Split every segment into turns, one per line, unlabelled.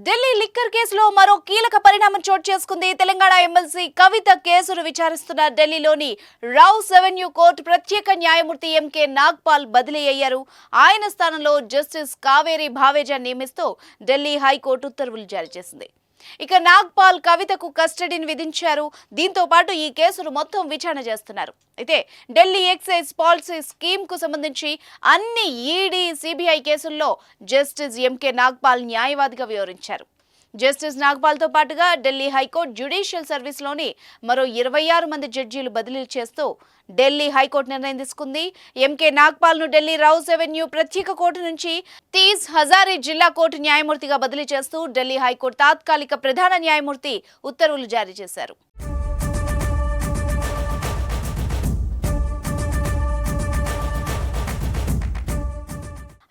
Delhi liquor కేసులో మరో కీలక పరిణామం చోటు చేసుకుంది. తెలంగాణ ఎమ్మెల్సీ కవిత కేసును విచారిస్తున్న ఢిల్లీలోని రౌస్ అవెన్యూ కోర్టు ప్రత్యేక న్యాయమూర్తి ఎంకే నాగ్పాల్ బదిలీ అయ్యారు. ఆయన స్థానంలో జస్టిస్ కావేరి భావేజా నియమిస్తూ ఢిల్లీ హైకోర్టు ఉత్తర్వులు జారీ చేసింది. ఇక నాగ్పాల్ కవితకు కస్టడీని విధించారు. దీంతో పాటు ఈ కేసును మొత్తం విచారణ చేస్తున్నారు. అయితే ఢిల్లీ ఎక్సైజ్ పాలసీ స్కీమ్ కు సంబంధించి అన్ని ఈడీ, సిబిఐ కేసుల్లో జస్టిస్ ఎంకే నాగ్పాల్ న్యాయవాదిగా వ్యవహరించారు. జస్టిస్ నాగ్పాల్తో పాటుగా ఢిల్లీ హైకోర్టు జ్యుడిషియల్ సర్వీస్లోని మరో 26 మంది జడ్జీలు బదిలీ చేస్తూ ఢిల్లీ హైకోర్టు నిర్ణయం తీసుకుంది. ఎంకే నాగ్పాల్ ను ఢిల్లీ రౌస్ అవెన్యూ ప్రత్యేక కోర్టు నుంచి తీజ్ హజారీ జిల్లా కోర్టు న్యాయమూర్తిగా బదిలీ చేస్తూ ఢిల్లీ హైకోర్టు తాత్కాలిక ప్రధాన న్యాయమూర్తి ఉత్తర్వులు జారీ చేశారు.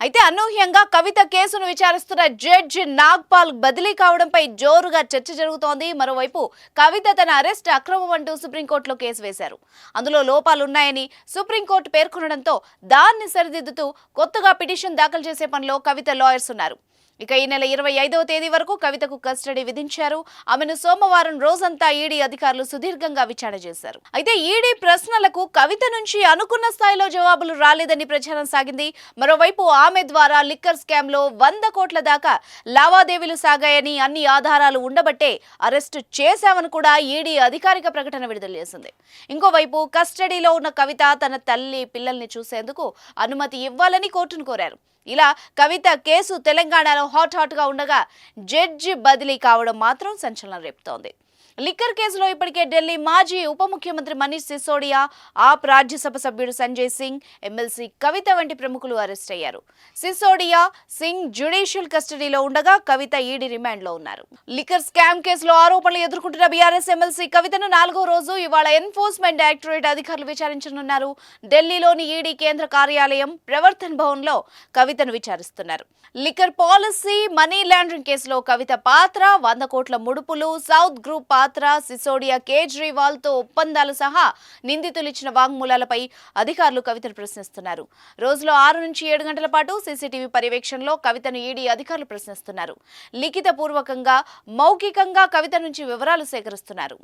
అయితే అనూహ్యంగా కవిత కేసును విచారిస్తున్న జడ్జి నాగ్పాల్ బదిలీ కావడంపై జోరుగా చర్చ జరుగుతోంది. మరోవైపు కవిత తన అరెస్ట్ అక్రమం అంటూ సుప్రీంకోర్టులో కేసు వేశారు. అందులో లోపాలున్నాయని సుప్రీంకోర్టు పేర్కొనడంతో దాన్ని సరిదిద్దుతూ కొత్తగా పిటిషన్ దాఖలు చేసే పనిలో కవిత లాయర్స్ ఉన్నారు. ఇక ఈ నెల 25వ తేదీ వరకు కవితకు కస్టడీ విధించారు. ఆమెను సోమవారం రోజంతా ఈడీ అధికారులు సుదీర్ఘంగా విచారణ చేశారు. అయితే ఈడీ ప్రశ్నలకు కవిత నుంచి అనుకున్న స్థాయిలో జవాబులు రాలేదని ప్రచారం సాగింది. మరోవైపు ఆమె ద్వారా లిక్కర్ స్కామ్ లో 100 కోట్ల దాకా లావాదేవీలు సాగాయని, అన్ని ఆధారాలు ఉండబట్టే అరెస్టు చేశామని కూడా ఈడీ అధికారిక ప్రకటన విడుదల చేసింది. ఇంకోవైపు కస్టడీలో ఉన్న కవిత తన తల్లి, పిల్లల్ని చూసేందుకు అనుమతి ఇవ్వాలని కోర్టును కోరారు. ఇలా కవిత కేసు తెలంగాణలో హాట్ గా ఉండగా జడ్జి బదిలీ కావడం మాత్రం సంచలనం రేపుతోంది. లిక్కర్ కేసులో ఇప్పటికే ఢిల్లీ మాజీ ఉప ముఖ్యమంత్రి మనీష్ సిసోడియా, ఆప్ రాజ్యసభ సభ్యుడు సంజయ్ సింగ్, ఎమ్మెల్సీ కవిత వంటి ప్రముఖులు అరెస్ట్ అయ్యారు. సిసోడియా, సింగ్ జ్యుడిషియల్ కస్టడీలో ఉండగా కవిత ఈడీ రిమాండ్ లో ఉన్నారు. లిక్కర్ స్కామ్ కేసులో ఆరోపణలు ఎదుర్కొంటున్న బీఆర్ఎస్ ఎమ్మెల్సీ కవితను 4వ రోజు ఇవాళ ఎన్ఫోర్స్మెంట్ డైరెక్టరేట్ అధికారులు విచారించనున్నారు. ఢిల్లీలోని ఈడీ కేంద్ర కార్యాలయం ప్రవర్తన్ భవన్ లో కవితను విచారిస్తున్నారు. లిక్కర్ పాలసీ, మనీ లాండరింగ్ కేసులో కవిత పాత్ర, 100 కోట్ల ముడుపులు, సౌత్ గ్రూప్ పాత్ర, సిసోడియా, కేజ్రీవాల్ తో ఒప్పందాలు సహా నిందితులు ఇచ్చిన వాంగ్మూలాలపై అధికారులు కవితను ప్రశ్నిస్తున్నారు. రోజులో 6 నుంచి 7 గంటల పాటు సీసీటీవీ పర్యవేక్షణలో కవితను ఈడీ అధికారులు ప్రశ్నిస్తున్నారు. లిఖిత పూర్వకంగా, మౌఖికంగా కవిత నుంచి వివరాలు సేకరిస్తున్నారు.